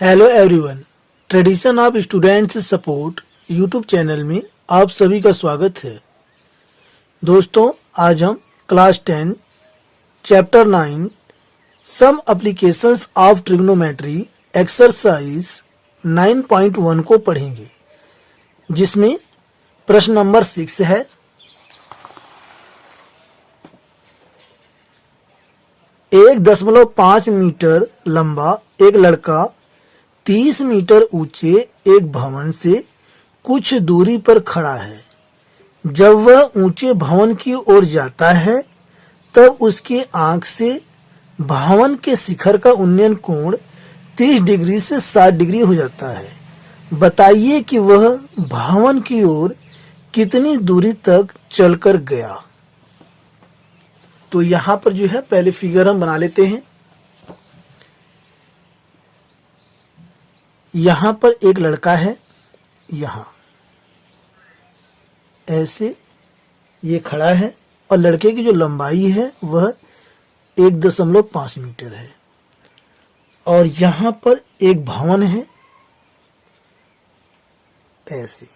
Hello everyone, tradition of students support YouTube channel में आप सभी का स्वागत है। दोस्तों, आज हम class 10 chapter 9 some applications of trigonometry exercise 9.1 को पढ़ेंगे, जिसमें प्रश्न नंबर 6 है। 1.5 मीटर लंबा एक लड़का 30 मीटर ऊंचे एक भवन से कुछ दूरी पर खड़ा है। जब वह ऊंचे भवन की ओर जाता है तब उसकी आंख से भवन के शिखर का उन्नयन कोण 30 डिग्री से 60 डिग्री हो जाता है। बताइए कि वह भवन की ओर कितनी दूरी तक चलकर गया। तो यहाँ पर जो है पहले फिगर हम बना लेते हैं। यहाँ पर एक लड़का है, यहाँ ऐसे ये खड़ा है और लड़के की जो लंबाई है वह 1.5 मीटर है। और यहाँ पर एक भवन है ऐसे।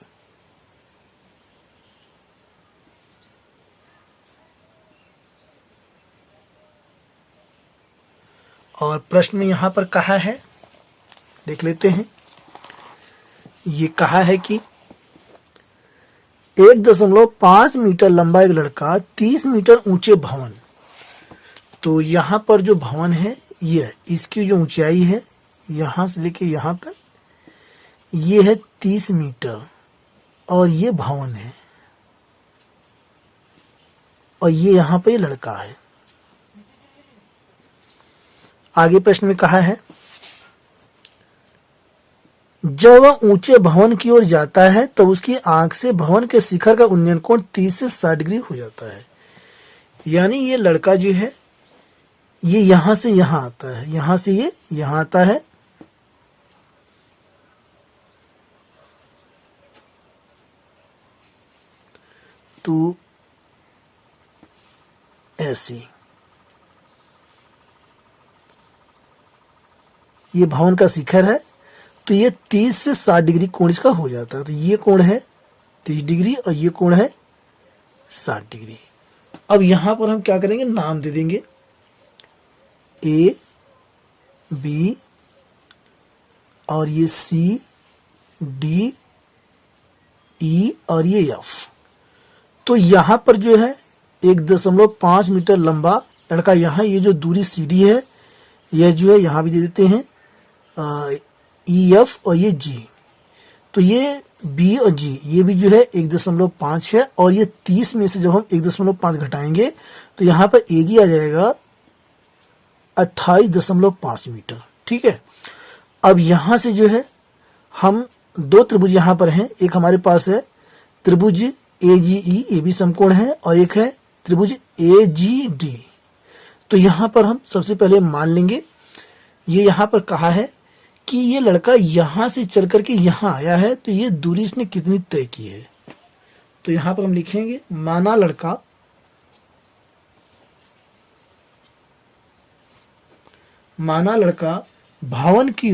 और प्रश्न में यहाँ पर कहा है, देख लेते हैं। ये कहा है कि 1.5 मीटर लंबा एक लड़का 30 मीटर ऊंचे भवन। तो यहाँ पर जो भवन है ये, इसकी जो ऊंचाई है यहाँ से लेके यहाँ तक ये है 30 मीटर और ये भवन है और ये यहाँ पर ये लड़का है। आगे प्रश्न में कहा है, जब वह ऊंचे भवन की ओर जाता है तब उसकी आंख से भवन के शिखर का उन्नयन कोण 30 से 60 डिग्री हो जाता है। यानी ये लड़का जो है ये यहां से यहां आता है, यहां से ये यहां आता है। तो ऐसे ये भवन का शिखर है, तो ये 30 से 60 डिग्री कोण इसका हो जाता है। तो ये कोण है 30 डिग्री और ये कोण है 60 डिग्री। अब यहां पर हम क्या करेंगे, नाम दे देंगे ए बी और ये सी डी ई और ये एफ। तो यहां पर जो है 1.5 मीटर लंबा लड़का, यहाँ ये जो दूरी सी डी है यह जो है यहाँ भी दे देते हैं ई एफ और ये जी। तो ये बी और जी ये भी जो है 1.5 है और ये 30 में से जब हम 1.5 घटाएंगे तो यहाँ पर ए जी आ जाएगा 28.5 मीटर। ठीक है। अब यहाँ से जो है हम दो त्रिभुज यहाँ पर हैं। एक हमारे पास है त्रिभुज ए जी ई, ये भी समकोण है, और एक है त्रिभुज ए जी डी। तो यहाँ पर हम सबसे पहले मान लेंगे, ये यहाँ पर कहा है कि ये लड़का यहां से चल करके यहां आया है, तो ये दूरी इसने कितनी तय की है। तो यहां पर हम लिखेंगे, माना लड़का भवन की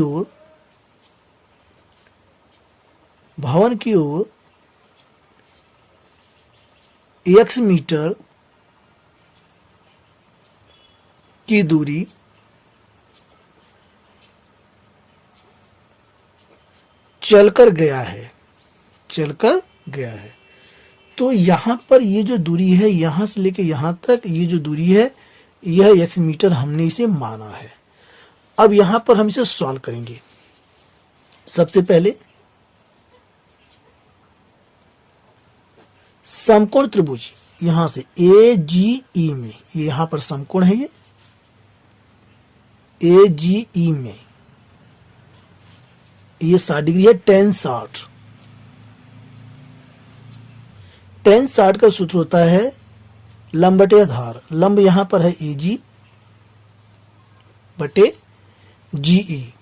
ओर x मीटर की दूरी चलकर गया है। तो यहां पर ये जो दूरी है यहां से लेके यहां तक, ये जो दूरी है यह x मीटर हमने इसे माना है। अब यहां पर हम इसे सॉल्व करेंगे। सबसे पहले समकोण त्रिभुज यहां से ए जी ई में, ये यहां पर समकोण है, ये ए जी ई में ये 60 डिग्री है। tan 60 का सूत्र होता है लंब बटे आधार। लंब यहां पर है ए जी बटे जी ई।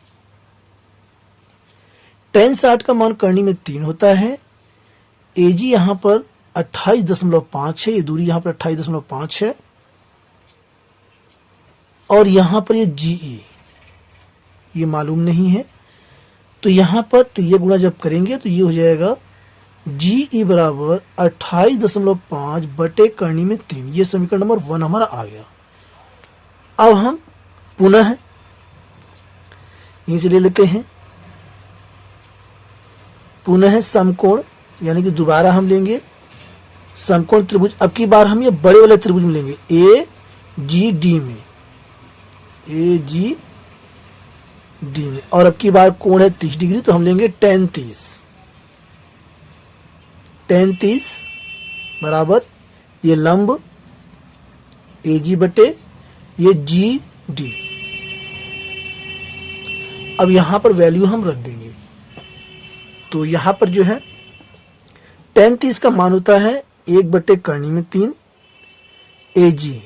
tan 60 का मान करनी में 3 होता है। ए जी यहां पर 28.5 है, ये दूरी यहां पर 28.5 है। और यहां पर ये जी ई ये मालूम नहीं है, तो यहाँ पर तो ये गुणा जब करेंगे तो ये हो जाएगा जी ई बराबर 28.5 बटे करनी में 3। ये समीकरण नंबर 1 हमारा आ गया। अब हम पुनः यहीं से ले लेते हैं, पुनः समकोण, यानी कि दोबारा हम लेंगे समकोण त्रिभुज। अब की बार हम ये बड़े वाले त्रिभुज में लेंगे, ए जी डी में, ए जी डी में। और अब की बार कोण है 30 डिग्री, तो हम लेंगे tan 30 बराबर ये लंब ए जी बटे ये जी डी। अब यहां पर वैल्यू हम रख देंगे, तो यहां पर जो है tan 30 का मान होता है 1 बटे करनी में 3 ए जी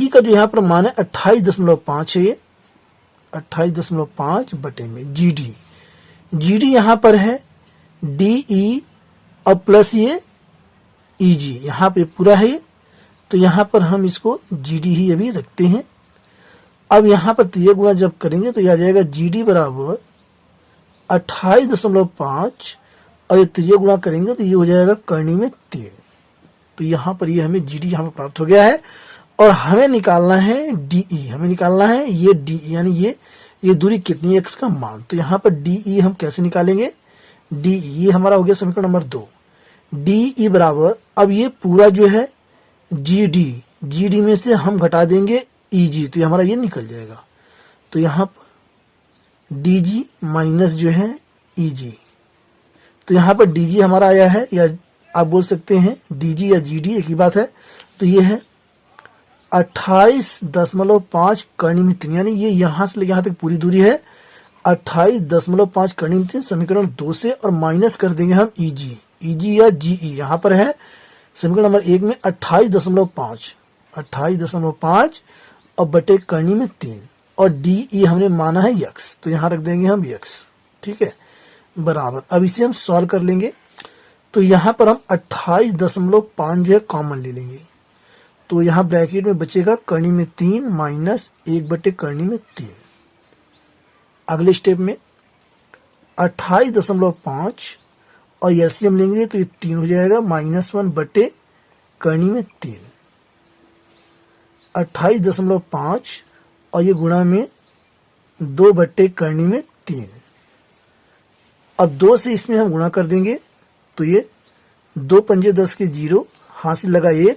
का जो यहाँ पर मान है 28.5 है, ये 28.5 बटे में जी डी यहाँ पर है डी ई और प्लस ये ई जी, यहाँ पे पूरा है ये, तो यहाँ पर हम इसको जी डी ही अभी रखते हैं। अब यहाँ पर ये गुणा जब करेंगे तो यह आ जाएगा जी डी बराबर 28.5 और ये त्रिज्या गुणा करेंगे तो ये हो जाएगा करनी में 3। तो यहाँ पर ये हमें जी डी यहाँ पर प्राप्त हो गया है। और हमें निकालना है डीई, हमें निकालना है ये डीई, यानी ये दूरी कितनी है, एक्स का मान। तो यहाँ पर डीई हम कैसे निकालेंगे, डीई ये हमारा हो गया समीकरण नंबर 2। डीई बराबर, अब ये पूरा जो है जी डी में से हम घटा देंगे ई जी, तो ये हमारा ये निकल जाएगा। तो यहाँ पर डी जी माइनस जो है ई जी, तो यहाँ पर डी जी हमारा आया है, या आप बोल सकते हैं डी जी या जी डी एक ही बात है। तो ये है 28.5 करनी में 3, यानी ये यहाँ से लेकर यहाँ तक पूरी दूरी है 28.5 करनी में 3 समीकरण 2 से, और माइनस कर देंगे हम ई जी या जी ई। यहाँ पर है समीकरण नंबर 1 में 28.5 और बटे करनी में 3, और डी ई हमने माना है यक्स, तो यहाँ रख देंगे हम यक्स, ठीक है, बराबर। अब इसे हम सॉल्व कर लेंगे, तो यहाँ पर हम 28.5 जो है कॉमन ले लेंगे, तो यहाँ ब्रैकेट में बचेगा करनी में 3 माइनस 1 बटे करनी में 3। अगले स्टेप में 28.5 और एलसीएम लेंगे तो ये 3 हो जाएगा, -1 बटे करनी में 3। 28.5 और ये गुणा में 2 बटे करनी में 3। अब 2 से इसमें हम गुणा कर देंगे, तो ये 2 पंजे 10 के 0, हासिल लगा 1,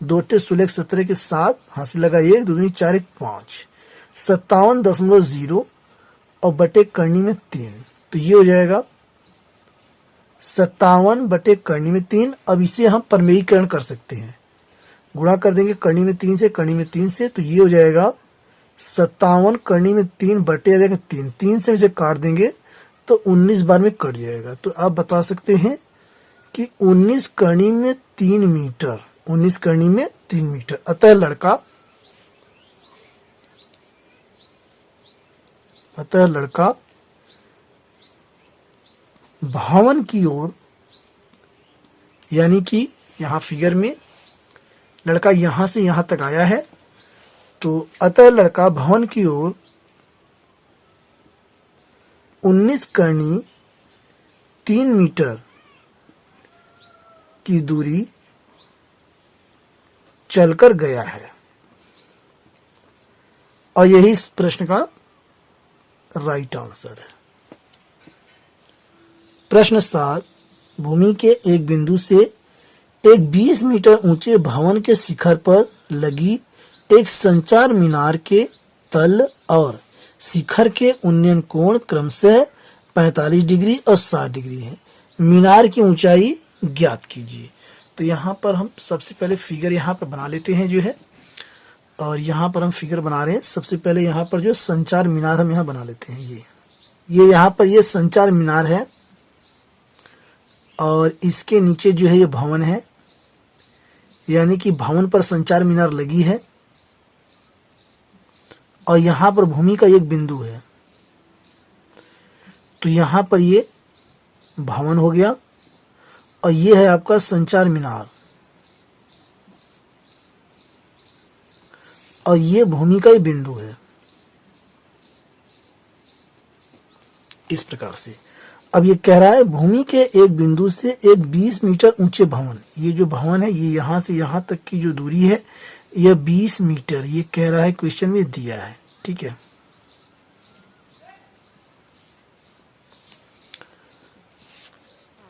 2 टे 16 17 के 7, हासिल लगा 1, 2 दूनी 4 1 5, 57.0 और बटे करनी में 3, तो ये हो जाएगा 57 बटे करनी में 3। अब इसे हम परमेयीकरण कर सकते हैं, गुणा कर देंगे करनी में 3 से, करनी में 3 से, तो ये हो जाएगा 57 करनी में 3 बटे आ जाएगा 3 से इसे काट देंगे तो 19 बार में कट जाएगा। तो आप बता सकते हैं कि 19 करनी में 3 मीटर, 19 करनी में 3 मीटर। अतः लड़का भवन की ओर, यानी कि यहाँ फिगर में लड़का यहाँ से यहाँ तक आया है, तो अतः लड़का भवन की ओर 19 करनी 3 मीटर की दूरी चलकर गया है, और यही इस प्रश्न का राइट आंसर है। प्रश्न 7, भूमि के एक बिंदु से एक 20 मीटर ऊंचे भवन के शिखर पर लगी एक संचार मीनार के तल और शिखर के उन्नयन कोण क्रमशः 45 डिग्री और 60 डिग्री है। मीनार की ऊंचाई ज्ञात कीजिए। तो यहाँ पर हम सबसे पहले फिगर यहाँ पर बना लेते हैं जो है, और यहाँ पर हम फिगर बना रहे हैं। सबसे पहले यहाँ पर जो संचार मीनार हम यहाँ बना लेते हैं, ये यहाँ पर ये संचार मीनार है, और इसके नीचे जो है ये भवन है, यानी कि भवन पर संचार मीनार लगी है, और यहाँ पर भूमि का एक बिंदु है। तो यहाँ पर ये भवन हो गया, और ये है आपका संचार मीनार, और ये भूमि का ही बिंदु है। इस प्रकार से। अब ये कह रहा है भूमि के एक बिंदु से एक 20 मीटर ऊंचे भवन, ये जो भवन है ये यहां से यहां तक की जो दूरी है यह 20 मीटर, ये कह रहा है क्वेश्चन में दिया है। ठीक है,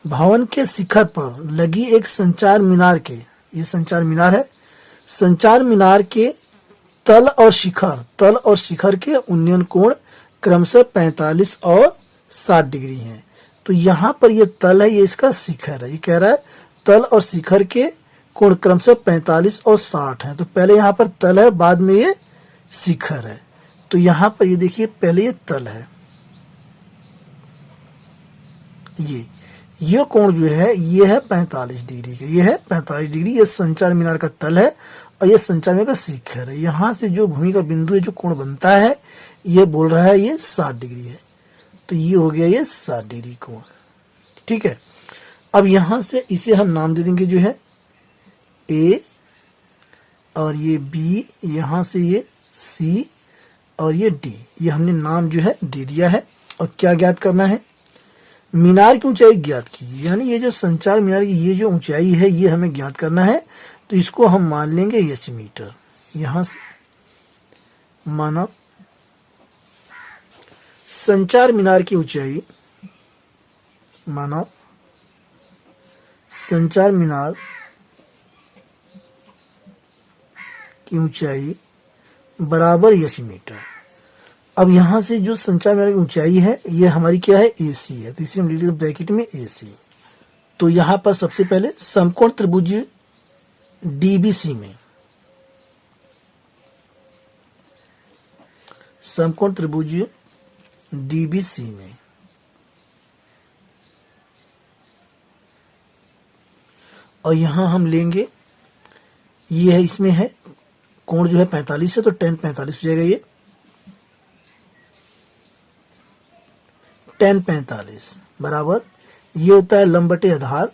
भवन के शिखर पर लगी एक संचार मीनार के, ये संचार मीनार है, संचार मीनार के तल और शिखर के उन्नयन कोण क्रमशः 45 और 60 डिग्री हैं। तो यहाँ पर ये तल है, ये इसका शिखर है। ये कह रहा है तल और शिखर के कोण क्रमशः 45 और 60 हैं। तो पहले यहाँ पर तल है, बाद में ये शिखर है। तो यहाँ पर ये देखिए पहले ये तल है, ये कोण जो है ये है 45 डिग्री का, ये है 45 डिग्री, ये संचार मीनार का तल है और ये संचार मीनार का शिखर है। यहाँ से जो भूमि का बिंदु है जो कोण बनता है ये बोल रहा है ये 60 डिग्री है। तो ये हो गया ये 60 डिग्री कोण। ठीक है, अब यहाँ से इसे हम नाम दे देंगे जो है ए, और ये बी, यहाँ से ये सी और ये डी, ये हमने नाम जो है दे दिया है। और क्या ज्ञात करना है, मीनार की ऊंचाई ज्ञात कीजिए, यानी ये जो संचार मीनार की ये जो ऊंचाई है ये हमें ज्ञात करना है। तो इसको हम मान लेंगे h मीटर। यहां से माना संचार मीनार की ऊंचाई, माना संचार मीनार की ऊंचाई बराबर h मीटर। अब यहां से जो संचार मीनार की ऊंचाई है ये हमारी क्या है, AC है। तो इसे हम लिख लेते ब्रैकेट में AC। तो यहां पर सबसे पहले समकोण त्रिभुज DBC में, समकोण त्रिभुज DBC में और यहां हम लेंगे, ये है इसमें है कोण जो है 45 है, तो tan 45 हो जाएगा, ये tan 45 बराबर ये होता है लंब बटे आधार,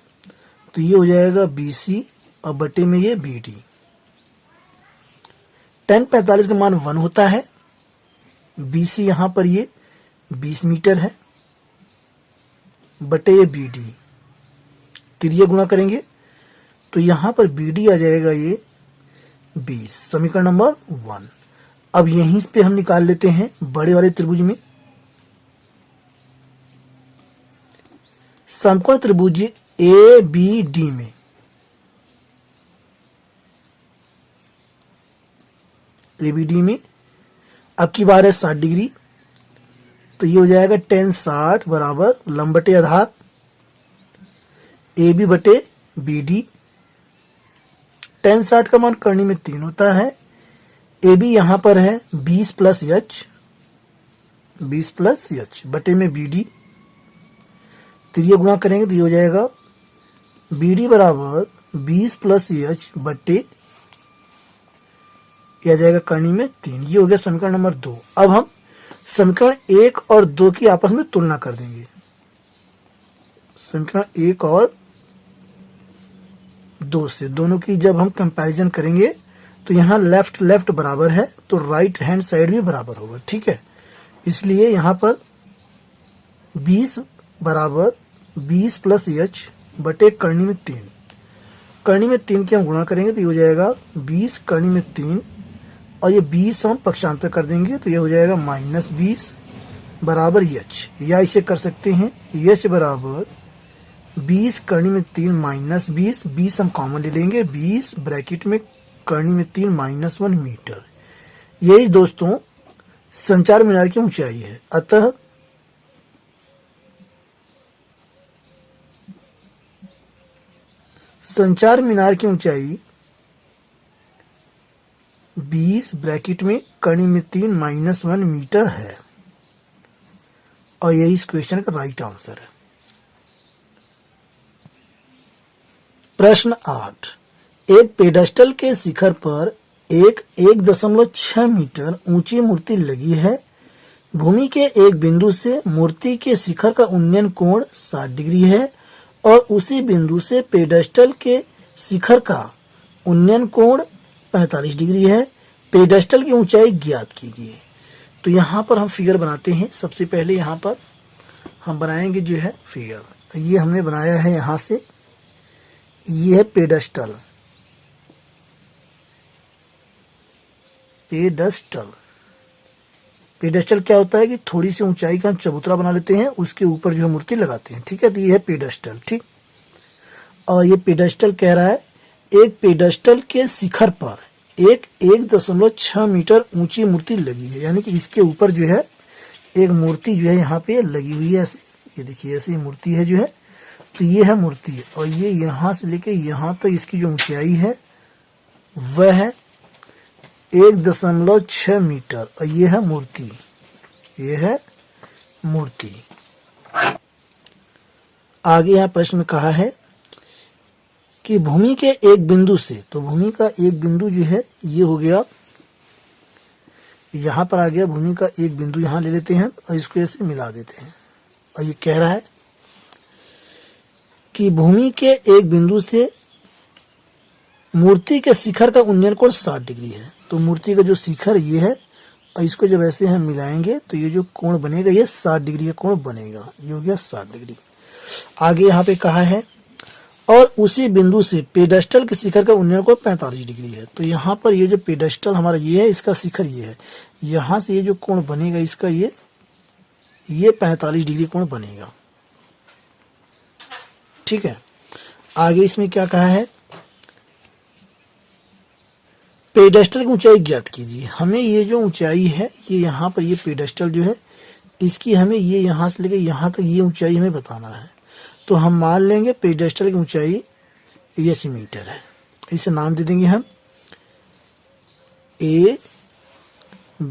तो ये हो जाएगा BC और बटे में ये BD। tan 45 का मान 1 होता है, BC यहां पर ये 20 मीटर है, बटे ये BD, तिरिया गुणा करेंगे तो यहां पर BD आ जाएगा ये 20, समीकरण नंबर 1। अब यहीं पे हम निकाल लेते हैं बड़े वाले त्रिभुज में, समकोण त्रिभुज ABD में, ABD में अब की बार है 60 डिग्री, तो ये हो जाएगा tan 60 बराबर लंब बटे आधार AB बटे BD। tan 60 का मान करनी में 3 होता है, AB यहां पर है 20 प्लस H बटे में BD, तिरिया गुणा करेंगे तो ये हो जाएगा BD बराबर 20 प्लस H बटे, यह जाएगा करनी में 3। ये हो गया समीकरण नंबर 2। अब हम समीकरण 1 और 2 की आपस में तुलना कर देंगे। समीकरण 1 और 2 से दोनों की जब हम कंपैरिजन करेंगे तो यहाँ लेफ्ट बराबर है तो राइट हैंड साइड भी बराबर होगा। ठीक है, इसलिए यहाँ पर 20 बराबर 20 प्लस H बटे करनी में 3, करनी में 3 की हम गुणा करेंगे तो ये हो जाएगा 20 करनी में 3 और ये 20 हम पक्षांतर कर देंगे तो ये हो जाएगा -20 बराबर H, या इसे कर सकते हैं H बराबर 20 करनी में 3 -20, 20 हम कॉमन ले लेंगे, 20 ब्रैकेट में करनी में 3 -1 मीटर। यही दोस्तों संचार मीनार की ऊंचाई है। अतः संचार मीनार की ऊंचाई 20 ब्रैकेट में करनी में 3 -1 मीटर है और यही इस क्वेश्चन का राइट आंसर है। प्रश्न 8, एक पेडस्टल के शिखर पर एक 1.6 मीटर ऊंची मूर्ति लगी है। भूमि के एक बिंदु से मूर्ति के शिखर का उन्नयन कोण 60 डिग्री है और उसी बिंदु से पेडस्टल के शिखर का उन्नयन कोण 45 डिग्री है। पेडस्टल की ऊंचाई ज्ञात कीजिए। तो यहाँ पर हम फिगर बनाते हैं। सबसे पहले यहाँ पर हम बनाएंगे जो है फिगर। ये हमने बनाया है यहाँ से, ये है पेडस्टल। पेडस्टल पेडस्टल क्या होता है कि थोड़ी सी ऊंचाई का हम चबूतरा बना लेते हैं, उसके ऊपर जो है मूर्ति लगाते हैं, ठीक है। तो ये है पेडस्टल, ठीक। और ये पेडस्टल कह रहा है एक पेडस्टल के शिखर पर एक 1.6 मीटर ऊंची मूर्ति लगी है, यानी कि इसके ऊपर जो है एक मूर्ति जो है यहाँ पे लगी हुई है ऐसे। ये देखिए ऐसी मूर्ति है जो है, तो ये है मूर्ति। और ये यहाँ से लेके यहाँ तक इसकी जो ऊंचाई है वह है 1.6 मीटर। और ये है मूर्ति, ये है मूर्ति। आगे यहाँ प्रश्न में कहा है कि भूमि के एक बिंदु से, तो भूमि का एक बिंदु जो है ये हो गया, यहाँ पर आ गया भूमि का एक बिंदु, यहाँ ले लेते हैं और इसको ऐसे मिला देते हैं। और ये कह रहा है कि भूमि के एक बिंदु से मूर्ति के शिखर का उन्नयन कोण 60 डिग्री है। तो मूर्ति का जो शिखर ये है और इसको जब ऐसे हम मिलाएंगे तो ये जो कोण बनेगा ये 60 डिग्री का कोण बनेगा, ये हो गया 60 डिग्री। आगे यहाँ पे कहा है और उसी बिंदु से पेडस्टल के शिखर का उन्नयन कोण 45 डिग्री है। तो यहाँ पर ये जो पेडस्टल हमारा ये है, इसका शिखर ये है, यहाँ से ये जो कोण बनेगा इसका ये 45 डिग्री कोण बनेगा, ठीक है। आगे इसमें क्या कहा है, पेडस्टल की ऊंचाई ज्ञात कीजिए। हमें ये जो ऊंचाई है ये यहाँ पर ये पेडस्टल जो है इसकी हमें ये यहाँ से लेकर यहाँ तक ये ऊंचाई हमें बताना है। तो हम मान लेंगे पेडस्टल की ऊंचाई h मीटर है, इसे नाम दे देंगे हम A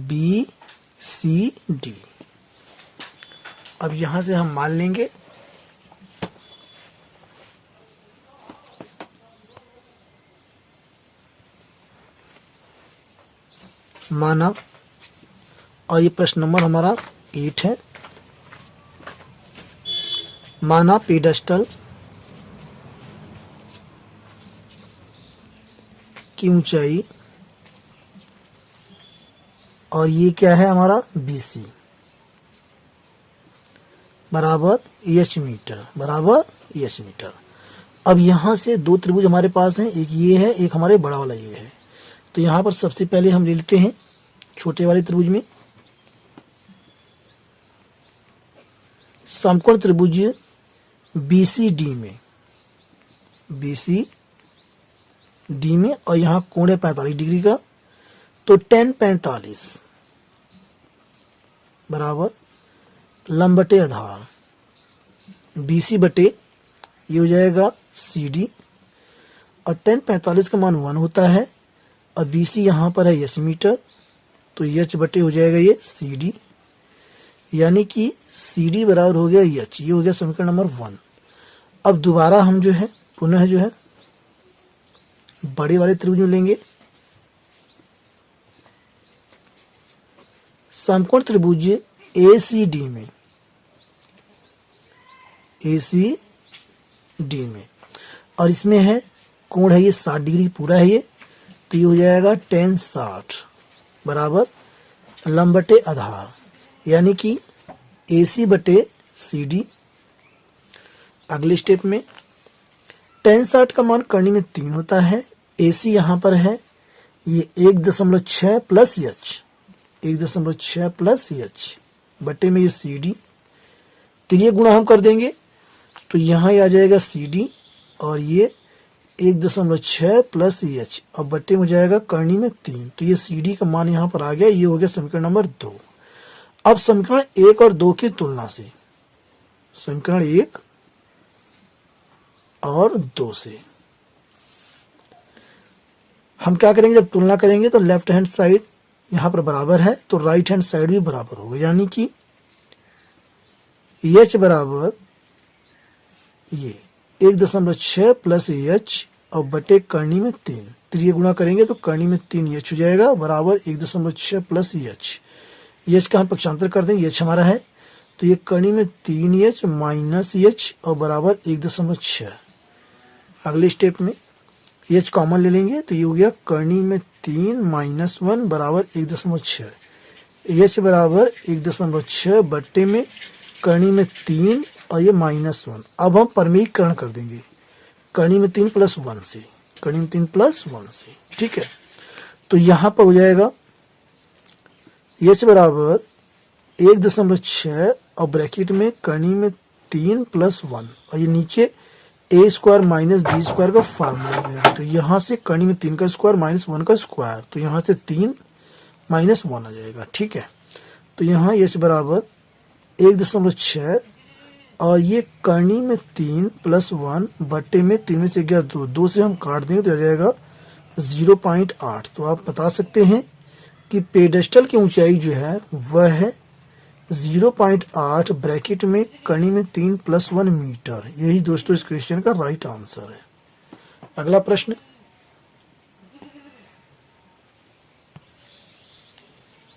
B C D। अब यहाँ से हम मान लेंगे माना, और ये प्रश्न नंबर हमारा 8 है। माना पेडस्टल की ऊंचाई, और ये क्या है हमारा BC बराबर h मीटर, बराबर h मीटर। अब यहाँ से दो त्रिभुज हमारे पास हैं, एक ये है एक हमारे बड़ा वाला ये है। तो यहाँ पर सबसे पहले हम ले लेते हैं छोटे वाले त्रिभुज में समकोण त्रिभुज BCD में, BCD में, और यहाँ कोण है 45 डिग्री का। तो tan 45 बराबर लंब बटे आधार BC बटे ये हो जाएगा CD, और tan 45 का मान 1 होता है, और BC यहाँ पर है h मीटर, तो h बटे हो जाएगा ये CD, यानी कि CD बराबर हो गया h। ये हो गया समीकरण नंबर 1। अब दोबारा हम जो है पुनः जो है बड़े वाले त्रिभुज में लेंगे समकोण त्रिभुज ACD में, ACD में, और इसमें है कोण है ये 60 डिग्री पूरा है ये। तो ये हो जाएगा tan 60 बराबर लंब बटे आधार, यानी कि AC बटे CD। अगले स्टेप में tan 60 का मान करनी में 3 होता है। AC यहाँ पर है ये 1.6 प्लस h, 1.6 प्लस h बटे में ये CD। तो ये गुणा हम कर देंगे तो यहाँ आ जाएगा CD, और ये 1.6 प्लस h और बटे में जाएगा करनी में 3। तो ये CD का मान यहाँ पर आ गया। ये हो गया समीकरण नंबर 2। अब समीकरण 1 और 2 की तुलना से, समीकरण 1 और 2 से हम क्या करेंगे, जब तुलना करेंगे तो लेफ्ट हैंड साइड यहाँ पर बराबर है तो राइट हैंड साइड भी बराबर होगा, यानी कि h बराबर ये 1.6 प्लस h और बटे करनी में 3। तो ये गुणा करेंगे तो करनी में 3 h हो जाएगा बराबर 1.6 प्लस h का हम पक्षांतर कर देंगे, h हमारा है तो ये करनी में 3h माइनस h और बराबर 1.6। अगले स्टेप में h कॉमन ले लेंगे तो ये हो गया करनी में 3 माइनस 1 बराबर 1.6। h बराबर 1.6 बट्टे में कर्णी में 3 और ये -1। अब हम परमीकरण कर देंगे कर्णी में 3 + 1 से, कर्णी में 3 + 1 से, ठीक है। तो यहाँ पर हो जाएगा h बराबर 1.6 और ब्रैकेट में कर्णी में 3 + 1 और ये नीचे a² - b² का फार्मूला हो जाएगा। तो यहाँ से कर्णी में 3 का स्क्वायर -1 का स्क्वायर, तो यहाँ से 3 - 1 आ जाएगा, ठीक है। तो यहाँ h बराबर 1.6 और ये कर्णी में 3 + 1 बट्टे में 3 में से गया 2, 2 से हम काट देंगे तो आ जाएगा 0.8। तो आप बता सकते हैं कि पेडेस्टल की ऊंचाई जो है वह है 0.8 ब्रैकेट में कर्णी में 3 + 1 मीटर। यही दोस्तों इस क्वेश्चन का राइट आंसर है। अगला प्रश्न,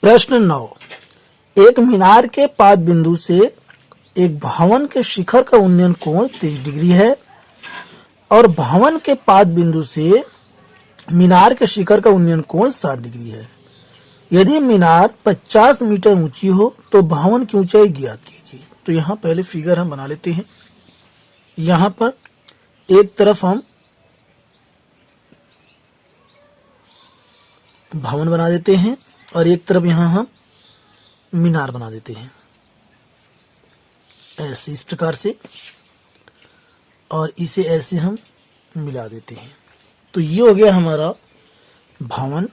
प्रश्न 9, एक मीनार के पाद बिंदु से एक भवन के शिखर का उन्नयन कोण 30 डिग्री है और भवन के पाद बिंदु से मीनार के शिखर का उन्नयन कोण 60 डिग्री है। यदि मीनार 50 मीटर ऊंची हो तो भवन की ऊंचाई ज्ञात कीजिए। तो यहाँ पहले फिगर हम बना लेते हैं। यहाँ पर एक तरफ हम भवन बना देते हैं और एक तरफ यहाँ हम मीनार बना देते हैं, ऐसे इस प्रकार से, और इसे ऐसे हम मिला देते हैं। तो ये हो गया हमारा भवन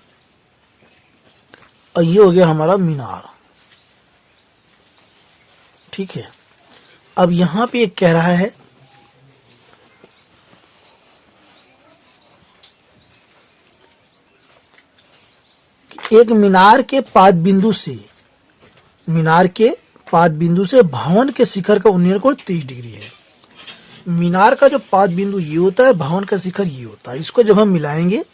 और ये हो गया हमारा मीनार, ठीक है। अब यहां पे एक कह रहा है कि एक मीनार के पाद बिंदु से, मीनार के पाद बिंदु से भवन के शिखर का उन्नयन कोण 30 डिग्री है। मीनार का जो पाद बिंदु ये होता है, भवन का शिखर ये होता है। इसको जब हम मिलाएंगे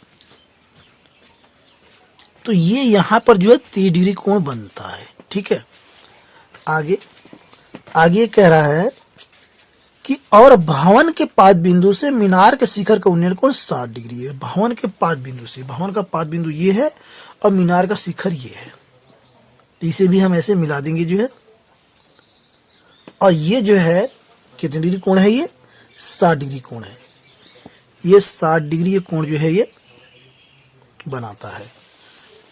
तो ये यहां पर जो है 30 डिग्री कोण बनता है, ठीक है। आगे कह रहा है कि और भवन के पाद बिंदु से मीनार के शिखर का उन्नयन कोण 60 डिग्री है। भवन के पाद बिंदु से, भवन का पाद बिंदु ये है और मीनार का शिखर ये है, तो इसे भी हम ऐसे मिला देंगे जो है। और ये जो है कितने डिग्री कोण है, ये 60 डिग्री कोण है। ये 60 डिग्री ये कोण जो है ये बनाता है।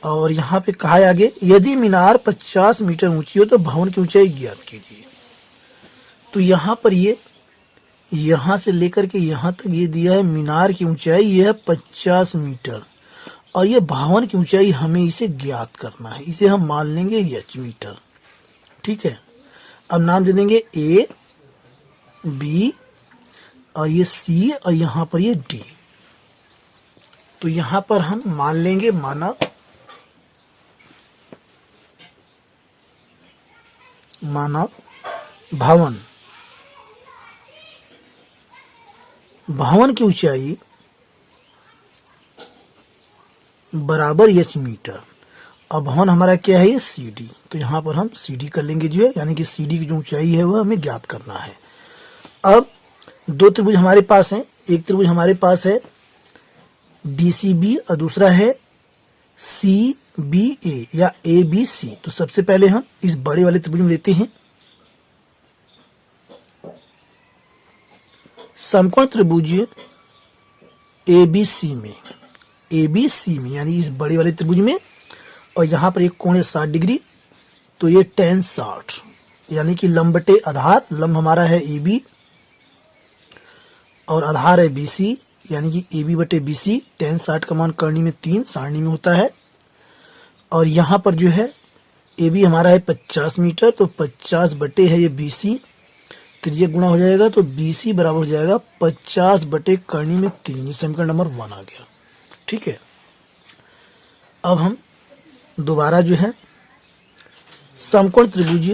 और यहाँ पे कहा है आगे, यदि मीनार 50 मीटर ऊंची हो तो भवन की ऊंचाई ज्ञात कीजिए। तो यहाँ पर ये यहाँ से लेकर के यहाँ तक ये दिया है, मीनार की ऊंचाई ये है 50 मीटर और ये भवन की ऊंचाई हमें इसे ज्ञात करना है। इसे हम मान लेंगे h मीटर, ठीक है। अब नाम दे देंगे A, B और ये C और यहाँ पर ये D। तो यहाँ पर हम मान लेंगे, माना भवन की ऊंचाई बराबर h मीटर। अब भवन हमारा क्या है, ये CD। तो यहाँ पर हम CD कर लेंगे जो है, यानी कि CD की जो ऊंचाई है वह हमें ज्ञात करना है। अब दो त्रिभुज हमारे पास हैं। एक त्रिभुज हमारे पास है BCB और दूसरा है CBA या ABC। तो सबसे पहले हम इस बड़े वाले त्रिभुज में लेते हैं समकोण त्रिभुज ABC में, यानी इस बड़े वाले त्रिभुज में, और यहाँ पर एक कोण है 60 डिग्री। तो ये tan 60 यानी कि लंब बटे आधार, लंब हमारा है AB और आधार है BC, यानी कि AB बटे BC। tan 60 का मान कर्णी में 3 सारणी में होता है। और यहाँ पर जो है AB हमारा है 50 मीटर, तो 50 बटे है ये BC, त्रिज्या गुणा हो जाएगा तो BC बराबर हो जाएगा 50 बटे कर्णी में 3। ये समीकरण नंबर 1 आ गया, ठीक है। अब हम दोबारा जो है समकोण त्रिभुज,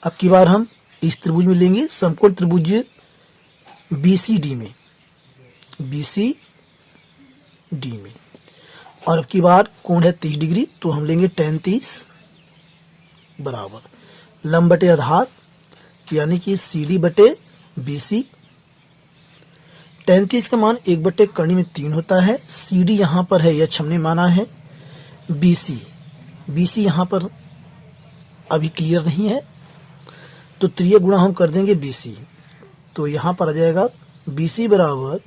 अब की बार हम इस त्रिभुज में लेंगे समकोण त्रिभुज BCD में, और अब की बार कोण है 30 डिग्री। तो हम लेंगे tan 30 बराबर लंब बटे आधार, यानी कि CD बटे BC। tan 30 का मान 1 बटे कर्णी में 3 होता है। CD यहाँ पर है h हमने माना है, BC यहाँ पर अभी क्लियर नहीं है, तो त्रिय गुणा हम कर देंगे BC। तो यहाँ पर आ जाएगा BC बराबर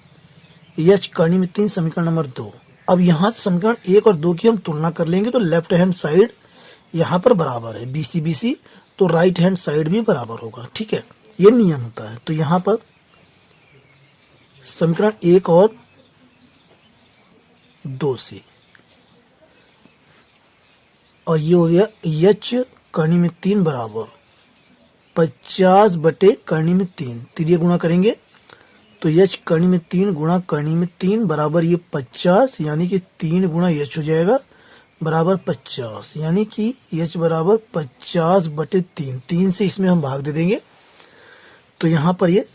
H कर्ण में 3 समीकरण नंबर 2। अब यहाँ से समीकरण 1 और 2 की हम तुलना कर लेंगे, तो लेफ्ट हैंड साइड यहाँ पर बराबर है BC BC, तो राइट हैंड साइड भी बराबर होगा। ठीक है, ये नियम होता है। तो यहाँ पर समीकरण 1 और 2 से, और ये हो गया H कर्ण में 3 बराबर 50 बटे कर्ण में 3, त्रिय गुणा करेंगे तो H कर्ण में 3 गुणा कर्ण में 3 बराबर ये 50, यानी कि 3 गुणा H हो जाएगा बराबर 50, यानी कि H बराबर 50 बटे 3। 3 से इसमें हम भाग दे देंगे, तो यहाँ पर ये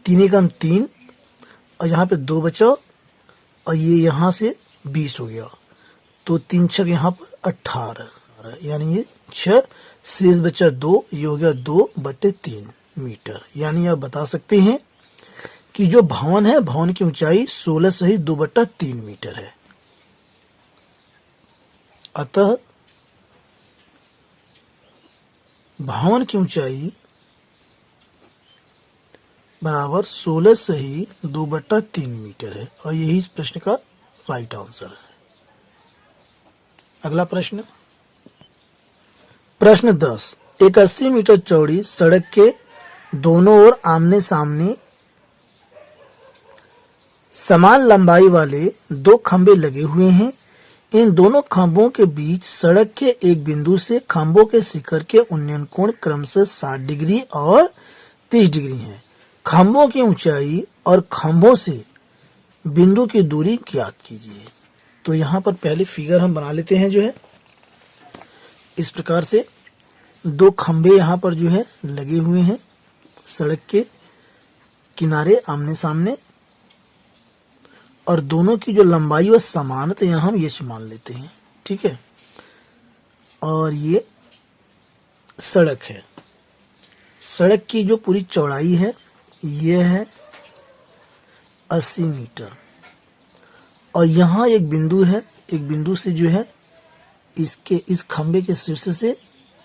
3 एकम 3 और यहाँ पे 2 बचा, और ये यहाँ से 20 हो गया, तो 3 छक यहाँ पर 18, यानी ये 6 शेष बचा 2, ये हो गया 2 बटे 3 मीटर। यानी आप बता सकते हैं कि जो भवन है, भवन की ऊंचाई 16 सही 2 बटा 3 मीटर है। अतः भवन की ऊंचाई बराबर 16 सही 2 बटा 3 मीटर है, और यही इस प्रश्न का राइट आंसर है। अगला प्रश्न, प्रश्न 10। एक 80 मीटर चौड़ी सड़क के दोनों ओर आमने सामने समान लंबाई वाले 2 खंभे लगे हुए हैं। इन दोनों खंभों के बीच सड़क के एक बिंदु से खंभों के शिखर के उन्नयन कोण क्रमशः 60 डिग्री और 30 डिग्री है। खंभों की ऊंचाई और खंभों से बिंदु की दूरी ज्ञात कीजिए। तो यहाँ पर पहले फिगर हम बना लेते हैं, जो है इस प्रकार से 2 खंभे यहाँ पर जो है लगे हुए हैं सड़क के किनारे आमने सामने, और दोनों की जो लंबाई वह समान है, तो यहाँ हम ये मान लेते हैं। ठीक है, और ये सड़क है। सड़क की जो पूरी चौड़ाई है ये है 80 मीटर, और यहाँ एक बिंदु है, एक बिंदु से जो है इसके इस खंबे के शीर्ष से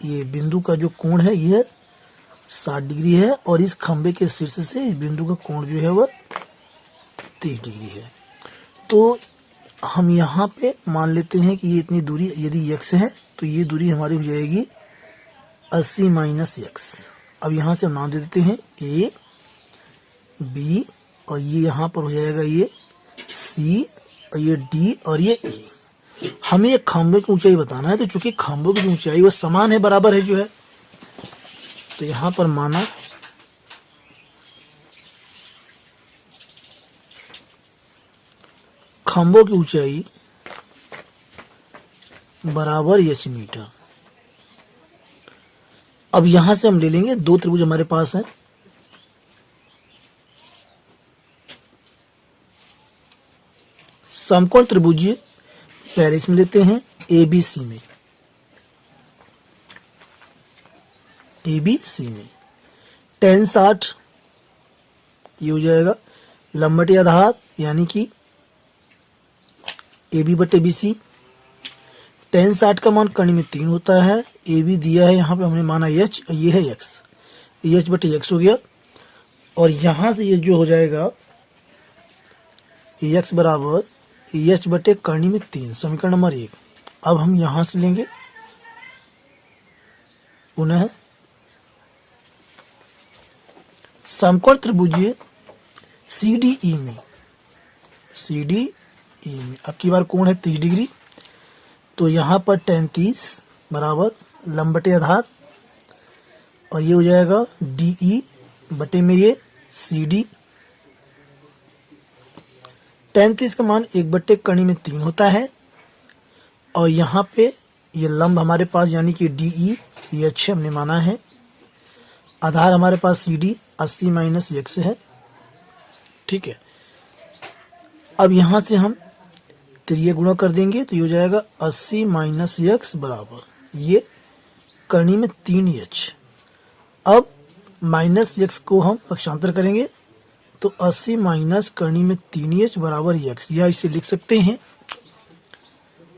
ये बिंदु का जो कोण है यह 60 डिग्री है, और इस खंबे के शीर्ष से इस बिंदु का कोण जो है वह 30 डिग्री है। तो हम यहाँ पे मान लेते हैं कि ये इतनी दूरी यदि x है, तो ये दूरी हमारी हो जाएगी 80 माइनस x। अब यहाँ से हम नाम दे देते हैं A B, और ये यहाँ पर हो जाएगा ये C, और ये D, और ये E। हमें एक खंभे की ऊंचाई बताना है, तो चूंकि खंभों की ऊंचाई वो समान है, बराबर है जो है, तो यहाँ पर माना खंभों की ऊंचाई बराबर H मीटर। अब यहां से हम ले लेंगे 2 त्रिभुज हमारे पास है, समकोण त्रिभुज पहले इसमें लेते हैं ABC में, ABC में tan 60 ये हो जाएगा लंबवती आधार, यानी कि AB बटे BC। tan 60 का मान कर्ण में 3 होता है, AB दिया है यहाँ पे हमने माना H, और ये है X, H बटे X हो गया, और यहाँ से ये जो हो जाएगा X बराबर H बटे कर्ण में 3, समीकरण नंबर 1। अब हम यहाँ से लेंगे पुनः समकोण त्रिभुज CDE में, CDE में अब की बार कोण है 30 डिग्री, तो यहाँ पर tan 30 बराबर लंबवती आधार, और ये हो जाएगा DE बटे में ये CD। tan 30 का मान 1 बटे कर्ण में 3 होता है, और यहाँ पे ये लंब हमारे पास यानी कि DE ये अच्छे हमने माना है, आधार हमारे पास CD 80 माइनस x है। ठीक है, अब यहाँ से हम त्रिय गुणा कर देंगे, तो ये हो जाएगा 80 माइनस x बराबर ये कर्ण में 3h। अब माइनस x को हम पक्षांतर करेंगे, तो 80 माइनस कर्ण में 3h बराबर x, या इसे लिख सकते हैं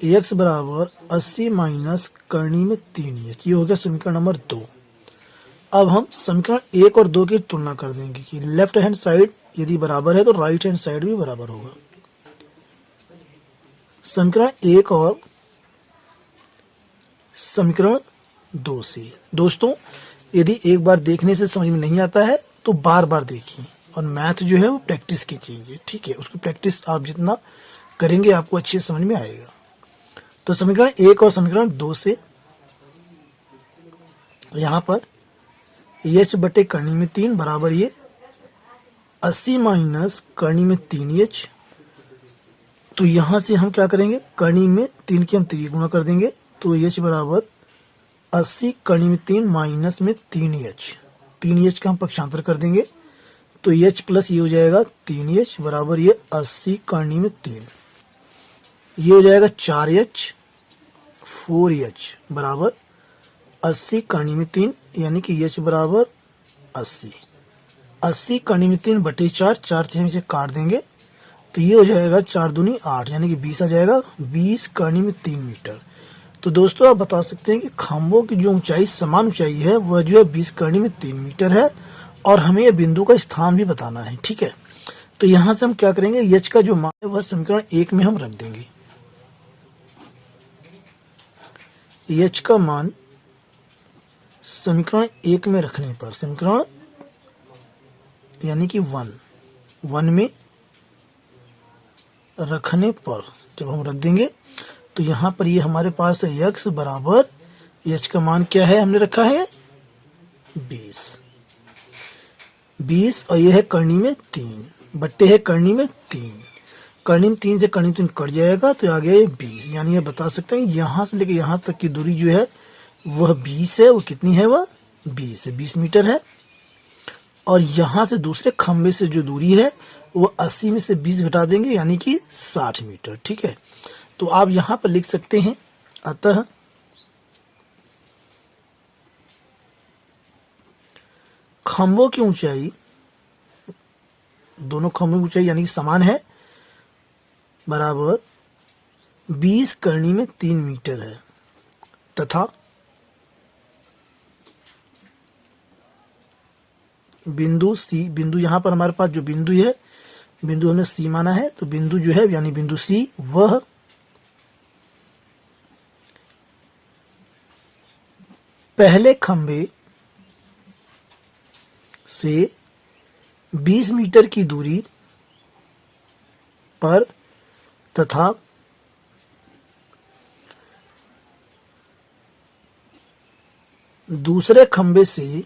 x बराबर 80 माइनस करनी में 3h, ये हो गया समीकरण नंबर 2। अब हम समीकरण 1 और 2 की तुलना कर देंगे कि लेफ्ट हैंड साइड यदि बराबर है तो राइट हैंड साइड भी बराबर होगा। समीकरण 1 और समीकरण 2 से। दोस्तों यदि एक बार देखने से समझ में नहीं आता है तो बार बार देखिए, और मैथ जो है वो प्रैक्टिस की चीज़ है, ठीक है। उसकी प्रैक्टिस आप जितना करेंगे आपको अच्छे समझ में आएगा। तो समीकरण 1 और समीकरण 2 से यहाँ पर h बटे करनी में 3 बराबर ये 80 माइनस करनी में 3h। तो यहाँ से हम क्या करेंगे, करनी में 3 की हम 3 गुणा कर देंगे, तो h बराबर 80 करनी में 3 माइनस में 3h, 3h का हम पक्षांतर कर देंगे, तो h प्लस ये हो जाएगा 3h बराबर ये 80 करनी में 3, ये हो जाएगा 4h 4h बराबर 80 करनी में 3, यानी कि h बराबर 80 करनी में 3 बटे 4, 4 से हम इसे काट देंगे, तो ये हो जाएगा 4 दूनी 8, यानी कि 20 आ जाएगा, 20 करनी में 3 मीटर। तो दोस्तों आप बता सकते हैं कि खंभों की जो ऊंचाई समान ऊंचाई है वह जो है 20 करनी में 3 मीटर है, और हमें यह बिंदु का स्थान भी बताना है, ठीक है। तो यहाँ से हम क्या करेंगे, h का जो मान है वह समीकरण 1 में हम रख देंगे। h का मान समीकरण 1 में रखने पर, समीकरण यानी कि 1 में रखने पर जब हम रख देंगे तो यहाँ पर ये हमारे पास है x बराबर, h का मान क्या है हमने रखा है 20 और ये है करनी में 3 बट्टे है करनी में 3, करनी में 3 से करनी में 3 कट जाएगा, तो आ गया ये 20, यानी ये बता सकते हैं यहाँ से लेकर यहाँ तक की दूरी जो है वह 20 है। वो कितनी है, वह 20 है, 20 मीटर है। और यहाँ से दूसरे खंबे से जो दूरी है वो 80 में से 20 घटा देंगे, यानी कि 60 मीटर, ठीक है। तो आप यहाँ पर लिख सकते हैं, अतः खंभों की ऊंचाई, दोनों खंभों की ऊंचाई यानी कि समान है, बराबर 20 करनी में 3 मीटर है, तथा बिंदु सी, बिंदु यहाँ पर हमारे पास जो बिंदु है, बिंदु हमने सी माना है, तो बिंदु जो है यानी बिंदु सी वह पहले खंबे से 20 मीटर की दूरी पर तथा दूसरे खंबे से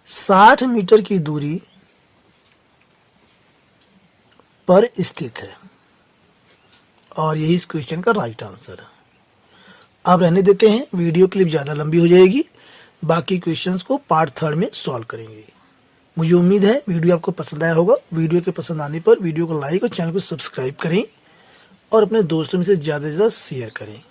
60 मीटर की दूरी पर स्थित है, और यही इस क्वेश्चन का राइट आंसर है। अब रहने देते हैं, वीडियो क्लिप ज़्यादा लंबी हो जाएगी, बाकी क्वेश्चंस को पार्ट 3 में सॉल्व करेंगे। मुझे उम्मीद है वीडियो आपको पसंद आया होगा। वीडियो के पसंद आने पर वीडियो को लाइक और चैनल को सब्सक्राइब करें, और अपने दोस्तों में से ज़्यादा से ज़्यादा शेयर करें।